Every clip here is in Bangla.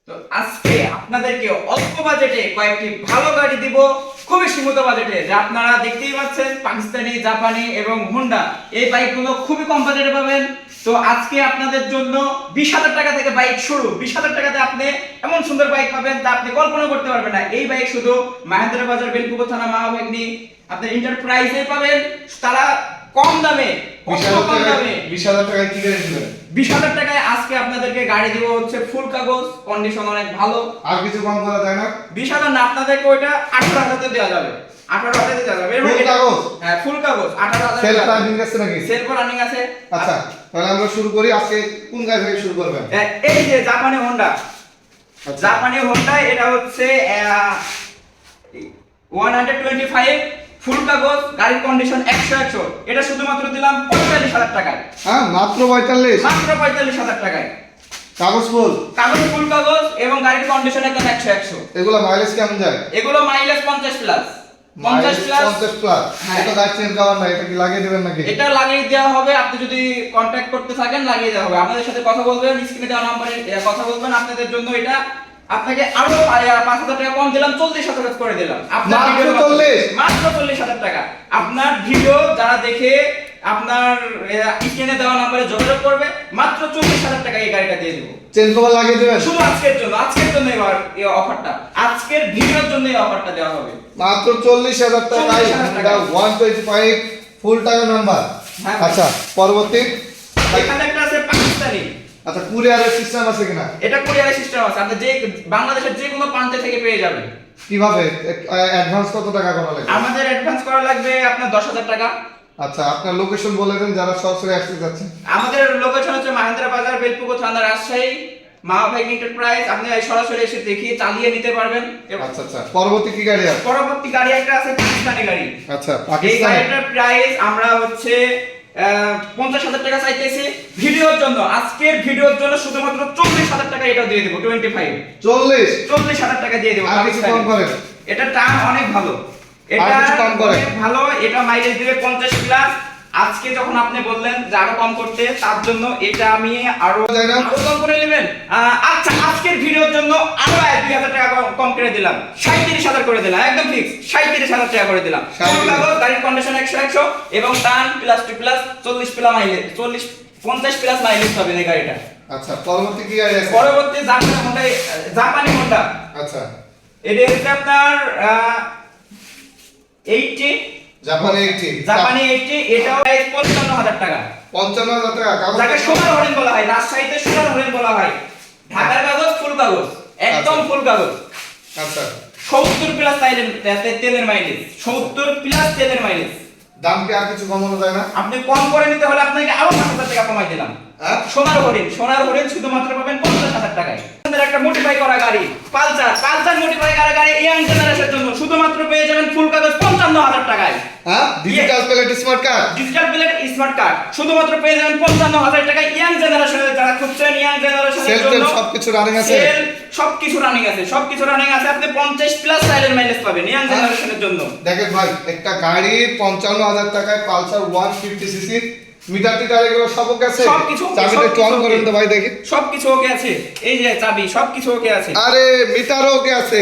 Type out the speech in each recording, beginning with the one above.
তো আজকে আপনাদেরকে অল্প বাজেটে কয়েকটি ভালো গাড়ি দিব, খুবই সীমিত বাজেটে, যা আপনারা দেখতেই পাচ্ছেন পাকিস্তানি, জাপানি এবং হোন্ডা এই বাইকগুলো খুবই কম বাজেটে পাবেন। তো আজকে আপনাদের জন্য 20,000 টাকা থেকে বাইক শুরু। 20,000 টাকাতে আপনি এমন সুন্দর বাইক পাবেন তা আপনি কল্পনা করতে পারবেন না। এই বাইক শুধু মাহেন্দ্রা বাজার বেলপুকুর থানা মাহভাগ্নি আপনার এন্টারপ্রাইজে পাবেন। তারা কম দামে, কম দামে 20,000 টাকায় কি গাড়ি দিবেন? 20,000 টাকায় আজকে আপনাদেরকে গাড়ি দিব হচ্ছে ফুল কাগজ, কন্ডিশন অনেক ভালো। আর কিছু কম করা যায় না? 20,000 না, আপনাদেরকে ওইটা 18,000 তে দেওয়া যাবে। 18,000 তে দেওয়া যাবে। ফুল কাগজ? হ্যাঁ, ফুল কাগজ 18,000। সেলফ রানিং আছে নাকি? সেলফ রানিং আছে। আচ্ছা, তাহলে আমরা শুরু করি। আজকে কোন গাড়ি থেকে শুরু করবেন? এই যে জাপানি হোন্ডা। আচ্ছা। জাপানি হোন্ডা, এটা হচ্ছে 125 ফুল কাগজ, গাড়ির কন্ডিশন 100। এটা শুধুমাত্র দিলাম 45,000 টাকায়। হ্যাঁ, মাত্র 45? মাত্র 45,000 টাকায়। কাগজ ফুল? কাগজ ফুল কাগজ এবং গাড়ির কন্ডিশন একদম 100। এগুলা মাইলেজ কেমন যায়? এগুলো মাইলেজ 50 প্লাস। 50 প্লাস। 50 প্লাস। হ্যাঁ। এটা গাড়ি চেঞ্জ করার না, এটা কি লাগিয়ে দিবেন নাকি? এটা লাগিয়ে দেওয়া হবে। আপনি যদি কন্টাক্ট করতে থাকেন লাগিয়ে দেওয়া হবে। আপনাদের সাথে কথা বলবেন, স্ক্রিনে দেওয়া নম্বরে কথা বলবেন। আপনাদের জন্য এটা আপনাকে আরো 5,000 টাকা কম দিলাম, 40,000 করে দিলাম। আপনার মাত্র ভিডিও 40? মাত্র 40,000 টাকা। আপনার ভিডিও যারা দেখে আপনার স্ক্রিনে দেওয়া নম্বরে যোগাযোগ করবে, মাত্র 40,000 টাকা এই গাড়িটা দিয়ে দেব। চেঞ্জ কভার লাগিয়ে দিবেন? শুধু আজকের জন্য, আজকের জন্য এই অফারটা, আজকের ভিডিওর জন্য এই অফারটা দেওয়া হবে। মাত্র 40,000 টাকায় 40,000 টাকা। 125 ফুল টাকা নাম্বার। হ্যাঁ। আচ্ছা, পরবর্তী। এখানে একটা আছে পাকিস্তানি। আচ্ছা, কুরিয়ারের সিস্টেম আছে কিনা? এটা কুরিয়ারের সিস্টেম আছে। আপনি যে বাংলাদেশের যে কোনো প্রান্ত থেকে পেয়ে যাবেন। কিভাবে? অ্যাডভান্স কত টাকা করা লাগবে? আমাদের অ্যাডভান্স করা লাগবে আপনার 10,000 টাকা। আচ্ছা, আপনার লোকেশন বলে দেন যারা সরাসরি আসতে যাচ্ছে। আমাদের লোকেশন হচ্ছে মাহেন্দ্রা বাজার বেলপুকুর থানা, রাজশাহী, মাহভাগ্নি এন্টারপ্রাইজ। আপনি সরাসরি এসে দেখিয়ে চালিয়ে নিতে পারবেন। আচ্ছা আচ্ছা, পরবর্তী কি গাড়ি আছে? পরবর্তী গাড়ি একটা আছে পাকিস্তানি গাড়ি। আচ্ছা, এই পাকিস্তানি। গাড়িটার প্রাইস আমরা হচ্ছে 50,000 টাকা চাইতেছি ভিডিওর জন্য। আজকের ভিডিওর জন্য শুধুমাত্র 40,000 টাকা এটা দিয়ে দেব। 40,000 টাকা দিয়ে দেব। আর কিছু কম করেন? এটা টান অনেক ভালো। আর এটা কিছু কম করেন? অনেক ভালো। এটা মাইলেজ দিবে 50 প্লাস। আজকে যখন আপনি বললেন যে আরো কম করতে, তার জন্য এটা আমি আরো যায় না? আরো কম করে নেবেন। আচ্ছা, আজকের ভিডিওর জন্য আরো 2,000 টাকা কম করে দিলাম। 37,000 করে দিলাম, একদম ফিক্স 37,000 টাকা করে দিলাম। 37,000 কাগজ, গাড়ির কন্ডিশন 100 এবং টান plus two plus 40 plus mileage, 50 plus mileage পাবেন এই গাড়িটা। আচ্ছা, পরবর্তী কি গাড়ি আছে? পরবর্তী জাপানি হোন্ডা। আচ্ছা, এটা হচ্ছে আপনার 80 জাপানি 80। জাপানি 80। এটাও 55,000 টাকা। 55,000 টাকা। কাগজ যাকে সোনার হরিণ বলা হয়, রাজশাহীতে সোনার হরিণ বলা হয়। ঢাকার কাগজ ফুল কাগজ, একদম ফুল কাগজ। আচ্ছা, 70 প্লাস তেলের মাইলেজ, 70 প্লাস তেলের মাইলেজ। দাম কি আর কিছু কমানো যায় না? আপনি কম করে নিতে হলে আপনাকে আরো 5,000 টাকা কমাই দিলাম। হ্যাঁ? সোনার হরিণ শুধুমাত্র পাবেন 50,000 টাকায়। আমাদের একটা মডিফাই করা গাড়ি পালসার মডিফাই করা গাড়ি ইয়াং জেনারেশনের জন্য শুধুমাত্র পেয়ে যাবেন ফুল কাগজ 55,000 টাকায়। হ্যাঁ, digital plate smart card. Digital plate smart card শুধুমাত্র পেয়ে যাবেন 55,000 টাকায়। ইয়াং জেনারেশনের যারা খুঁজছেন, ইয়াং জেনারেশনের সেল জন্য সবকিছু রানিং আছে? সেল সবকিছু রানিং আছে। আপনি 50 প্লাস সাইলেন্ট মাইলেজ পাবেন ইয়াং জেনারেশনের জন্য। দেখেন ভাই, একটা গাড়ি 55,000 টাকায় পালসার 150 সিসি, মিটার টিটার এগুলো সব ওকে আছে? সবকিছু চাবিটা একটু অন করেন তো ভাই দেখি। সবকিছু ওকে আছে। এই যে চাবি, সবকিছু ওকে আছে। আরে মিটারও ওকে আছে।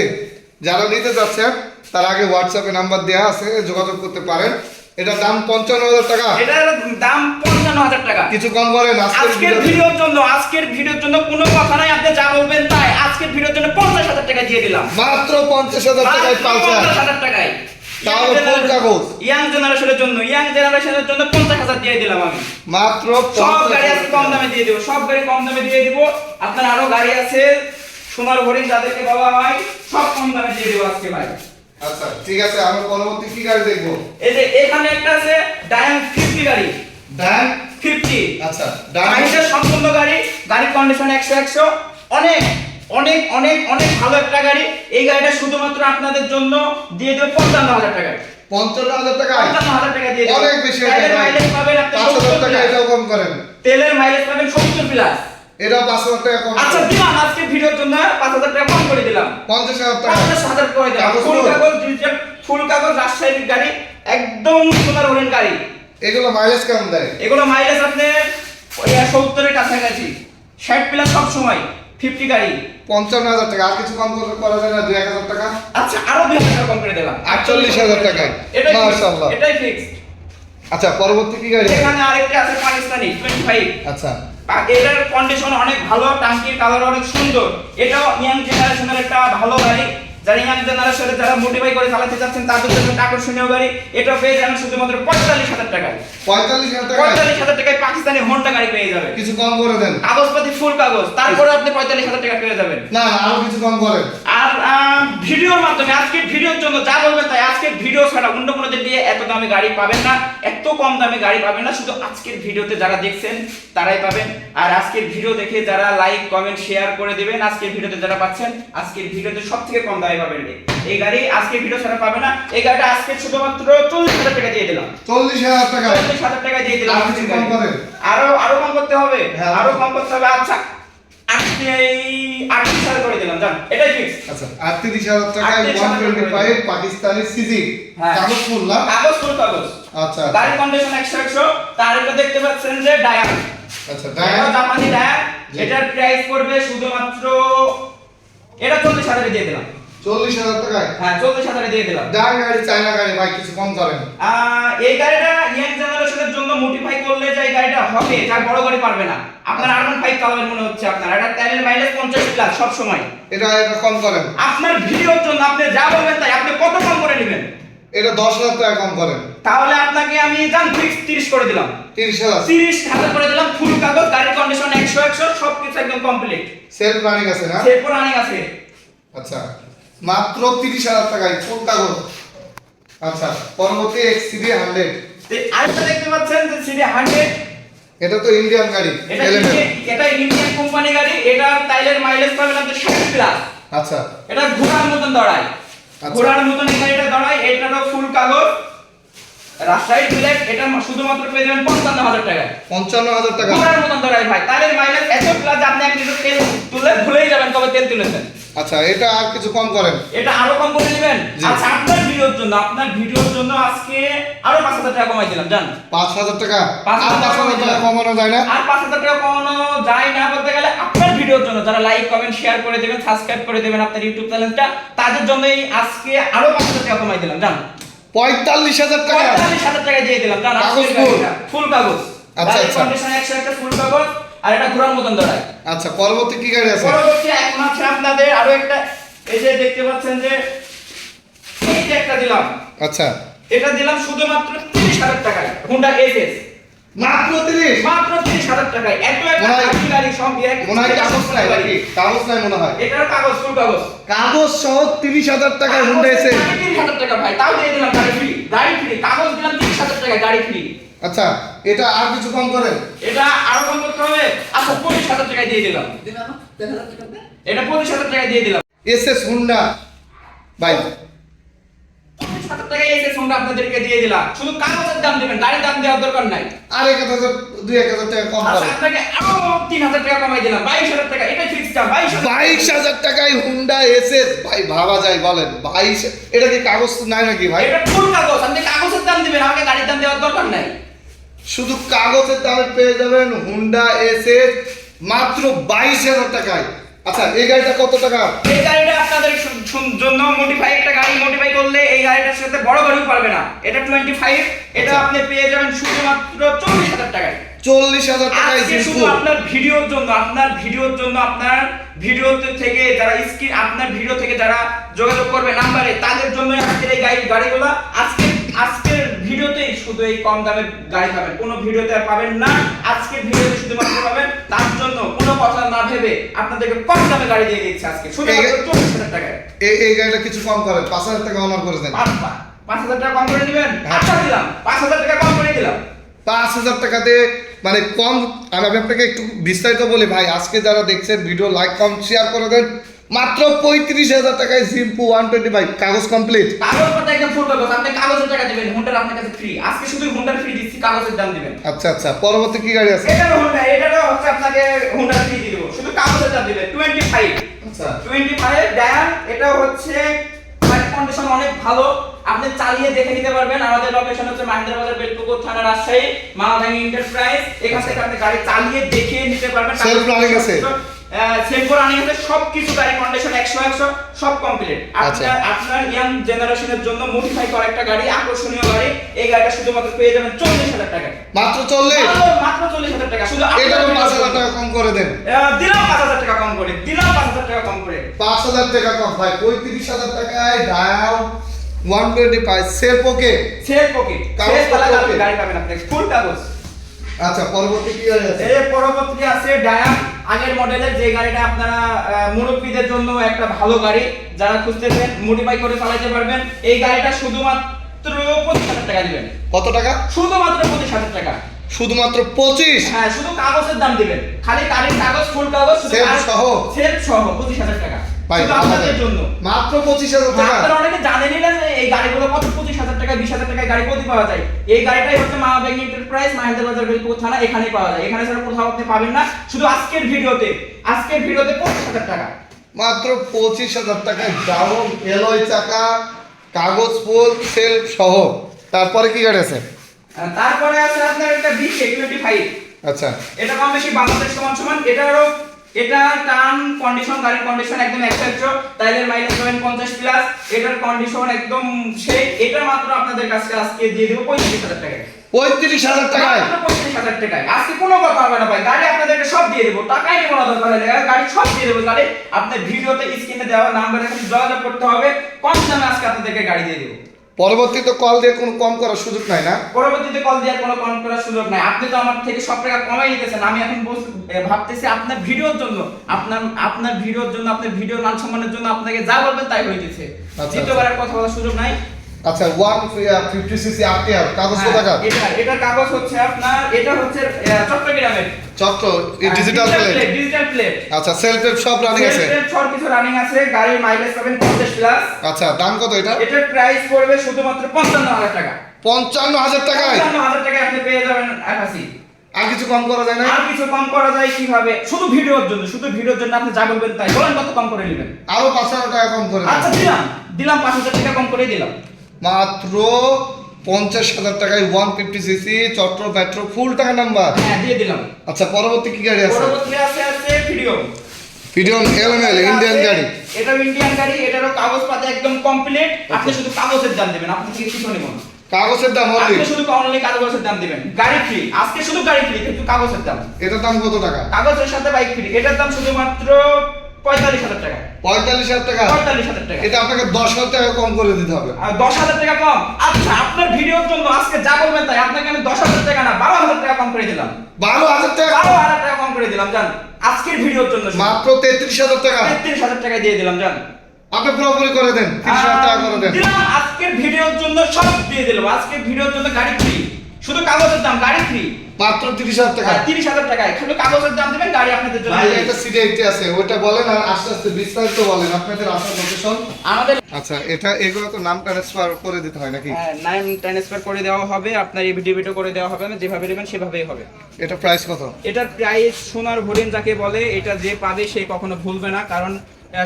যারা নিতে যাচ্ছেন তার আগে হোয়াটসঅ্যাপে নাম্বার দেওয়া আছে, যোগাযোগ করতে পারেন। এটা দাম 55,000 টাকা। এটার দাম 55,000 টাকা। কিছু কম করেন আজকের ভিডিওর জন্য কোনো কথা নাই। আপনি যা বলবেন তাই। আজকের ভিডিওর জন্য 50,000 টাকা দিয়ে দিলাম। মাত্র 50,000 টাকায় পালসার, 50,000 টাকায়। তাহলে ফুল কাগজ। ইয়াং জেনারেশনের জন্য 50,000 দিয়ে দিলাম আমি। মাত্র সব গাড়ি আজকে কম 50,000। দামে দিয়ে দেব। সব গাড়ি কম দামে দিয়ে দেব। আপনার আরো গাড়ি আছে সোনার হরিণ যাদেরকে বলা হয়, সব কম দামে দিয়ে দেব আজকে ভাই। আচ্ছা, ঠিক আছে, আমরা পরবর্তী কি গাড়ি দেখবো? এই যে এখানে একটা আছে ডায়ান 50 গাড়ি। ডান। 50। আচ্ছা, ডান। চাইনিজের সম্পূর্ণ গাড়ি, গাড়ির কন্ডিশন 100। অনেক অনেক অনেক অনেক ভালো একটা গাড়ি। এই গাড়িটা শুধুমাত্র আপনাদের জন্য দিয়ে দেব 55,000 টাকায়। 55,000 টাকায়? 55,000 টাকা দিয়ে দেব। অনেক বেশি। তেলের মাইলেজ পাবেন আপনি 5,000 টাকা এটাও কম করেন। তেলের মাইলেজ পাবেন 70 প্লাস। এটাও 5,000 টাকা কম। আচ্ছা, দিলাম আজকে ভিডিওর জন্য 5,000 টাকা কম করে দিলাম। 50,000 টাকা। 50,000 করে দিলাম। কাগজ ফুল ফুল? কাগজ, ডিজিটাল ফুল কাগজ, রাজশাহীর গাড়ি, একদম সোনার হরিণ গাড়ি। এগুলো মাইলেজ কেমন দেয়? এগুলো মাইলেজ আপনি 70 এর কাছাকাছি, 60 প্লাস সব সময়। 50 গাড়ি। 55,000 টাকা, আর কিছু কম করা যায় না? 2,000 টাকা। আচ্ছা আরো 2000 টাকা কম করে দিলাম, 48,000 টাকায়। এটাই মাশাআল্লাহ। এটাই ফিক্স। আচ্ছা পরবর্তী কি গাড়ি? এখানে আরেকটা আছে পাকিস্তানি 25। আচ্ছা এটার কন্ডিশন অনেক ভালো, টাঙ্কির কালার অনেক সুন্দর। এটাও ইয়াং জেনারেশনের একটা ভালো গাড়ি, যারা ইয়াং জেনারেশনে যারা মডিফাই করে চালাতে চাচ্ছেন তাদের জন্য একটা আকর্ষণীয় গাড়ি। এটা পেয়ে যাবেন শুধুমাত্র 45,000 টাকায়। 45,000 টাকা। 45,000 টাকায় পাকিস্তানি হোন্ডা গাড়ি পেয়ে যাবেন। কিছু কম করে দেন। কাগজপাতি ফুল কাগজ, তারপরে আপনি 45,000 টাকা পেয়ে যাবেন। না না, আরো কিছু কম করেন। আর ভিডিওর মাধ্যমে আজকের ভিডিওর জন্য যা বলবেন তাই, আজকের ভিডিও ছাড়া অন্য কোনো দিন দিয়ে এত দামে গাড়ি পাবেন না, এত কম দামে গাড়ি পাবেন না। শুধু আজকের ভিডিওতে যারা দেখছেন তারাই পাবেন। আর আজকের ভিডিও দেখে যারা লাইক কমেন্ট শেয়ার করে দিবেন, আজকের ভিডিওতে যারা পাচ্ছেন, আজকের ভিডিওতে সবথেকে কম দামে পাবেন এই গাড়ি। আজকের ভিডিও ছাড়া পাবে না এই গাড়িটা। আজকে শুধুমাত্র 40,000 টাকা দিয়ে দিলাম। 40,000 টাকা। 40,000 টাকা দিয়ে দিলাম। আর কিছু কম করেন। আরো কম করতে হবে, হ্যাঁ। আরো কম করতে হবে। আচ্ছা আপনি এই 38,000 করে দিলাম, জান এটাই ফিক্স। আচ্ছা 38,000 টাকায় 125 পাকিস্তানি সিজি। হ্যাঁ। কাগজ ফুল না? কাগজ ফুল কাগজ। আচ্ছা গাড়ির কন্ডিশন 100 তার এটা দেখতে পাচ্ছেন যে ডায়ার। আচ্ছা এটা ডায়ার। জাপানি ডায়ার। জি। এটার প্রাইস পড়বে শুধুমাত্র এটা 40,000 দিয়ে দিলাম। 40,000 টাকায়। হ্যাঁ 40,000 দিয়ে দিলাম। ডায়ার গাড়ি, চায়না গাড়ি, ভাই কিছু কম করেন। এই গাড়িটা ইয়াং জেনারেশনের জন্য মডিফাই করলে যে এই গাড়িটা হবে, যা বড় গাড়ি পারবে না। আপনার R15 চালাবেন মনে হচ্ছে আপনার, এটা তেলের মাইলেজ 50 প্লাস সব সময়। এটা কম করেন। আপনার ভিডিওর জন্য আপনি যা বলবেন তাই, আপনি কত কম করে নেবেন? এটা 10,000 টাকা কম করেন। তাহলে আপনাকে আমি জান ফিক্স 30 করে দিলাম। 30,000। 30,000 করে দিলাম। ফুল কাগজ, গাড়ির কন্ডিশন 100 সবকিছু একদম কমপ্লিট। সেলফ রানিং আছে না? সেরপর রানিং আছে। আচ্ছা মাত্র 30,000 টাকায় ফুল কাগজ। আচ্ছা পরবর্তী XCD 100। আরেকটা দেখতে পাচ্ছেন যে সিডি 100। এটা তো ইন্ডিয়ান গাড়ি। এটা ইন্ডিয়ান কোম্পানি গাড়ি। এটা টাইলের মাইলেজ পাবেন আপনি 60 প্লাস। আচ্ছা এটা ঘোড়ার মতন দৌড়ায়। আচ্ছা। ঘোড়ার মতন এই গাড়িটা দৌড়ায়। এটারও ফুল কাগজ, রাজশাহী বিলেট। এটা শুধুমাত্র পেয়ে যাবেন 55,000 টাকায়। 55,000 টাকা। ঘোড়ার মতন দৌড়ায় ভাই। টাইলের মাইলেজ এত প্লাস আপনি এক লিটার তেল তুলে ভুলেই যাবেন কবে তেল তুলেছেন। আচ্ছা এটা আর কিছু কম করেন। এটা আরো কম করে দিবেন। জি। আচ্ছা আপনার ভিডিওর জন্য আজকে আরো 5,000 টাকা কমাই দিলাম, জান 5,000 টাকা। 5,000 আর 5,000 টাকা কমানো যায় না? আর 5,000 টাকা কমানো যায় না বলতে গেলে, আপনার ভিডিওর জন্য যারা লাইক কমেন্ট শেয়ার করে দেবেন, সাবস্ক্রাইব করে দেবেন আপনার ইউটিউব চ্যানেলটা, তাদের জন্যই আজকে আরো 5,000 টাকা কমাই দিলাম, জান 45,000 টাকা। 45,000 টাকা দিয়ে দিলাম, জান কাগজ ফুল। ফুল কাগজ। আচ্ছা, গাড়ির আচ্ছা। কন্ডিশন 100 একটা ফুল কাগজ। আর এটা ঘোড়ার মতন দৌড়ায়। আচ্ছা পরবর্তী কি গাড়ি আছে? পরবর্তী এখন আছে আপনাদের আরো একটা, এই যে দেখতে পাচ্ছেন যে এই যে একটা দিলাম। আচ্ছা এটা দিলাম শুধুমাত্র 30,000 টাকায়। Honda SS মাত্র 30। মাত্র 30,000 টাকায়। এত একটা মনে হয়- দামি গাড়ি সঙ্গে মনে হয় কাগজ নাই নাকি? কাগজ নাই মনে হয়। এটার কাগজ ফুল কাগজ। কাগজ সহ 30,000 টাকায় হুন্ডা এসে। 30,000 টাকা ভাই, তাও দিয়ে দিলাম গাড়ি ফ্রি। গাড়ি ফ্রি, কাগজ দিলাম 30,000 টাকায়, গাড়ি ফ্রি। আচ্ছা এটা আর কিছু কম করেন। এটা আরো কম করতে হবে। আচ্ছা 25,000 টাকায় দিয়ে দিলাম। এটা 25,000 টাকায় দিয়ে দিলাম। এসএস হুন্ডা ভাই 25,000 টাকায় এসে সঙ্গে আপনাদেরকে দিয়ে দিলাম। শুধু কাগজের দাম দিবেন, গাড়ির দাম দেওয়ার দরকার নাই। আর 1,000 2,000 টাকা কম আচ্ছা করেন। আপনাকে আরো 3,000 টাকা কমাই দিলাম। 22,000 টাকা, এটাই ফিক্স দাম। 22,000 টাকায় হুন্ডা এসএস ভাই ভাবা যায় বলেন? 22 এটা কি কাগজ নাই নাকি ভাই? এটা ফুল কাগজ। আপনি কাগজের দাম দিবেন, আমাকে গাড়ির দাম দেওয়ার দরকার নাই। শুধু কাগজের দামে পেয়ে যাবেন হুন্ডা এসএস মাত্র 22,000 টাকায়। আচ্ছা এই গাড়িটা কত টাকা? এই গাড়িটা আপনাদের জন্য মডিফাই একটা গাড়ি, মডিফাই করলে এই গাড়িটার সাথে বড় গাড়িও পারবে না। এটা 25, এটা আচ্ছা। আপনি পেয়ে যাবেন শুধুমাত্র 40,000 টাকায়। 40,000 টাকায় আজকে শুধু জিপু। আপনার ভিডিওর জন্য, আপনার ভিডিওতে থেকে যারা স্ক্রিন, আপনার ভিডিও থেকে যারা যোগাযোগ করবে নাম্বারে, তাদের জন্য আজকের এই গাড়িগুলো আজকের ভিডিওতেই শুধু এই কম দামে গাড়ি পাবেন। কোনো ভিডিওতে আর পাবেন না, আজকের ভিডিওতে শুধুমাত্র পাবেন। তার জন্য কোনো কথা না ভেবে আপনাদেরকে কম দামে গাড়ি দিয়ে দিচ্ছি আজকে শুধুমাত্র 40,000 টাকায়। এই গাড়িটা কিছু কম করেন। 5,000 টাকা অনার করে দেন। 5,000 টাকা কম করে দিবেন? হ্যাঁ। আচ্ছা দিলাম, 5,000 টাকা কম করে দিলাম। 5,000 টাকাতে মানে কম। আমি আপনাকে একটু বিস্তারিত বলি ভাই, আজকে যারা দেখছেন ভিডিও লাইক কম শেয়ার করে দেন। মাত্র 35,000 টাকায় জিম্পু 125 কাগজ কমপ্লিট। কাগজপত্র একদম ফুল কাগজ। আপনি কাগজের টাকা দিবেন, হুন্ডার আপনার কাছে ফ্রি। আজকে শুধু হুন্ডার ফ্রি দিচ্ছি, কাগজের দাম দিবেন। আচ্ছা আচ্ছা পরবর্তী কি গাড়ি আছে? এটারও হচ্ছে আপনাকে হুন্ডার ফ্রি দিয়ে দেবো, শুধু কাগজের দাম দিবেন। 25 আচ্ছা 25 ডায়ান। এটা হচ্ছে গাড়ির কন্ডিশন অনেক ভালো, আপনি চালিয়ে দেখে নিতে পারবেন। আমাদের লোকেশন হচ্ছে মাহিন্দ্রা বাজার, বেলপুকুর থানা, রাজশাহী, মালদাঙ্গি এন্টারপ্রাইজ। এখান থেকে আপনি গাড়ি চালিয়ে দেখে নিতে পারবেন। Self running আছে? সেলফোর রানিং আছে, সবকিছু গাড়ি কন্ডিশন 100 সব কমপ্লিট। আপনার আপনার ইয়াং জেনারেশনের জন্য মডিফাই করা একটা গাড়ি, আকর্ষণীয় গাড়ি। এই গাড়িটা শুধুমাত্র পেয়ে যাবেন 40,000 টাকায়। মাত্র 40? মাত্র 40,000 টাকা। শুধু এটা 5,000 টাকা কম করে দেন। দিলাম 5,000 টাকা কম করে, দিলাম 5,000 টাকা কম করে। 5,000 টাকা কম ভাই, 35,000 টাকায় ডায়াল 125 সেলফ ওকে, সেলফ ওকে, কাগজ সেলফ वाला ওকে। গাড়ি পাবেন আপনি, ফুল কাগজ। আচ্ছা পরবর্তী কি গাড়ি আছে? এর পরবর্তী আছে ডায়াম, আগের মডেলের, যে গাড়িটা আপনারা মুরব্বীদের জন্য একটা ভালো গাড়ি, যারা খুঁজতেছেন মডিফাই করে চালাতে পারবেন। এই গাড়িটা শুধুমাত্র 25,000 টাকা দিবেন। কত টাকা? শুধুমাত্র 25,000 টাকা। শুধুমাত্র 25? হ্যাঁ, শুধু কাগজের দাম দিবেন, খালি গাড়ির কাগজ, ফুল কাগজ, শুধু সেলফ সহ? সেলফ সহ 25,000 টাকা। ভাই শুধু আপনাদের জন্য মাত্র 25,000 টাকা। আপনারা অনেকে জানেনই না যে এই গাড়িগুলো কত, 25,000 টাকা 20,000 টাকায় গাড়ি কোথায় পাওয়া যায়। এই গাড়িটাই হচ্ছে মা ব্যাংক এন্টারপ্রাইজ, মাহেন্দ্র বাজার বেলপুর থানা, এখানেই পাওয়া যায়। এখানে ছাড়া কোথাও আপনি পাবেন না। শুধু আজকের ভিডিওতে 25,000 টাকা। মাত্র 25,000 টাকায় ডাউন এলয় চাকা, কাগজ ফুল, সেলফ সহ। তারপরে কি গাড়ি আছে? তারপরে আছে আপনার একটা BK25। আচ্ছা এটা কম বেশি বাংলাদেশ সমান সমান। এটারও এটা টার্ন কন্ডিশন, গাড়ির কন্ডিশন একদম 100, টাইলের মাইলেজ পাবেন 50 প্লাস। এটার কন্ডিশন একদম সেই। এটা মাত্র আপনাদের কাছে আজকে দিয়ে দেব 35,000 টাকায়। 35,000 টাকায়? মাত্র 35,000 টাকায়। আজকে কোনো কথা হবে না ভাই, গাড়ি আপনাদেরকে সব দিয়ে দেব, টাকাই নেব না দরকার হলে, গাড়ি সব দিয়ে দেব। গাড়ি আপনার ভিডিওতে স্ক্রিনে দেওয়া নাম্বারে খালি যোগাযোগ করতে হবে, কম দামে আজকে আপনাদেরকে গাড়ি দিয়ে দেব। পরবর্তীতে কল দিয়ে কোনো কম করার সুযোগ নাই না? পরবর্তীতে কল দেওয়ার কোনো কম করার সুযোগ নাই। আপনি তো আমার থেকে সব টাকা কমাই নিতেছেন, আমি এখন ভাবতেছি আপনার ভিডিওর জন্য, আপনার ভিডিওর জন্য, আপনার ভিডিও মান সম্মানের জন্য আপনাকে যা বলবেন তাই হইতেছে। আচ্ছা। দ্বিতীয়বারের কথা বলার সুযোগ নাই। আচ্ছা 150cc আরটিআর কাগজ কত টাকা? এটার কাগজ হচ্ছে আপনার, এটা হচ্ছে চট্টগ্রামের চট্ট ডিজিটাল প্লেট। Digital plate. আচ্ছা সেলফ সব রানিং আছে? সব কিছু রানিং আছে। গাড়ির মাইলেজ পাবেন 50 প্লাস। আচ্ছা দাম কত এটা? এটার প্রাইস পড়বে শুধুমাত্র 55,000 টাকা। 55,000 টাকায়? 55,000 টাকায় আপনি পেয়ে যাবেন অ্যাপাচি। আর কিছু কম করা যায় না? আর কিছু কম করা যায় কিভাবে? শুধু ভিডিওর জন্য, শুধু ভিডিওর জন্য আপনি যা বলবেন তাই। বলেন কত কম করে নেবেন? আরো 5,000 টাকা কম করে দেন। আচ্ছা দিলাম 5,000 টাকা কম করে দিলাম। মাত্র 50,000 টাকায় 150cc চট্ট মেট্রো ফুল টাকা নাম্বার। হ্যাঁ দিয়ে দিলাম। আচ্ছা পরবর্তী কি গাড়ি আছে? পরবর্তী আছে ভিডিও। ফিডিয়ন এলএমএল ইন্ডিয়ান গাড়ি। এটাও ইন্ডিয়ান গাড়ি, এটারও কাগজপত্র একদম কমপ্লিট। আপনি শুধু কাগজের দাম দিবেন, আপনি থেকে কিছু নেবেন না। কাগজের দাম আপনি অনলি? শুধু অনলি কাগজের দাম দিবেন, গাড়ি ফ্রি। আজকে শুধু গাড়ি ফ্রি, কিন্তু কাগজের দাম। এটার দাম কত টাকা? কাগজের সাথে বাইক ফ্রি। এটার দাম শুধুমাত্র 45,000 টাকা। 45,000 টাকা? 45,000 টাকা। এটা আপনাকে 10,000 টাকা কম করে দিতে হবে। আর 10,000 টাকা কম? আচ্ছা আপনার ভিডিওর জন্য আজকে যা বলবেন তাই। আপনাকে আমি 10,000 টাকা না 12,000 টাকা কম করে দিলাম। 12,000 টাকা? 12,000 টাকা কম করে দিলাম জান, আজকের ভিডিওর জন্য। মাত্র 33,000 টাকা? 33,000 টাকা দিয়ে দিলাম জান। আপনি পুরোপুরি করে দেন, 30,000 টাকা করে দেন। দিলাম, আজকের ভিডিওর জন্য সব দিয়ে দিলাম। আজকের ভিডিওর জন্য গাড়ি ফ্রি, শুধু কাগজের দাম, গাড়ি ফ্রি। মাত্র 30,000 টাকা? 30,000 টাকায় শুধু কাগজের দাম দিবেন, গাড়ি আপনাদের জন্য। ভাই একটা সিডি এইটি আছে, ওটা বলেন আর আস্তে আস্তে বিস্তারিত বলেন আপনাদের আসার লোকেশন। আমাদের আচ্ছা এটা এগুলো তো নাম ট্রান্সফার করে দিতে হয় নাকি? নাম ট্রান্সফার করে দেওয়া হবে, আপনার এই ভিডিও করে দেওয়া হবে না, যেভাবে নেবেন সেভাবেই হবে। এটা প্রাইস কত? এটার প্রাইস সোনার হরিণ যাকে বলে, এটা যে পাবে সে কখনো ভুলবে না, কারণ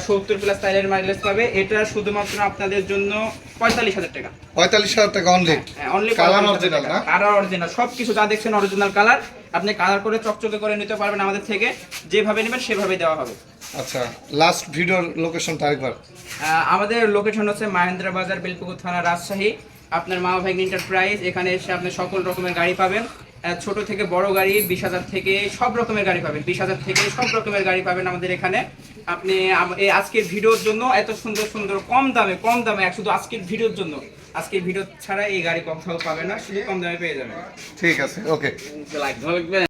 70 প্লাস টাইলের মাইলেজ পাবে। এটা শুধুমাত্র আপনাদের জন্য 45,000 টাকা। 45,000 টাকা অনলি? অনলি কালার অরিজিনাল না? কালার অরিজিনাল, সবকিছু যা দেখছেন অরিজিনাল কালার। আপনি কালার করে চকচকে করে নিতে পারবেন আমাদের থেকে, যেভাবে নেবেন সেভাবে দেওয়া হবে। আচ্ছা লাস্ট ভিডিওর লোকেশনটা আরেকবার। আমাদের লোকেশন হচ্ছে মাহেন্দ্র বাজার বেলপুকুর থানা, রাজশাহী। আপনার মা ভাগ্নি এন্টারপ্রাইজ, এখানে এসে আপনি সকল রকমের গাড়ি পাবেন, ছোট থেকে বড় গাড়ি, 20,000 থেকে সব রকমের গাড়ি পাবেন, 20,000 থেকে সব রকমের গাড়ি পাবেন আমাদের এখানে। আপনি এই আজকের ভিডিওর জন্য এত সুন্দর সুন্দর কম দামে শুধু আজকের ভিডিওর জন্য, আজকের ভিডিও ছাড়া এই গাড়ি কোথাও পাবে না, শুধু কম দামে পেয়ে যাবেন। ঠিক আছে ওকে। লাইক ভালো লাগবে।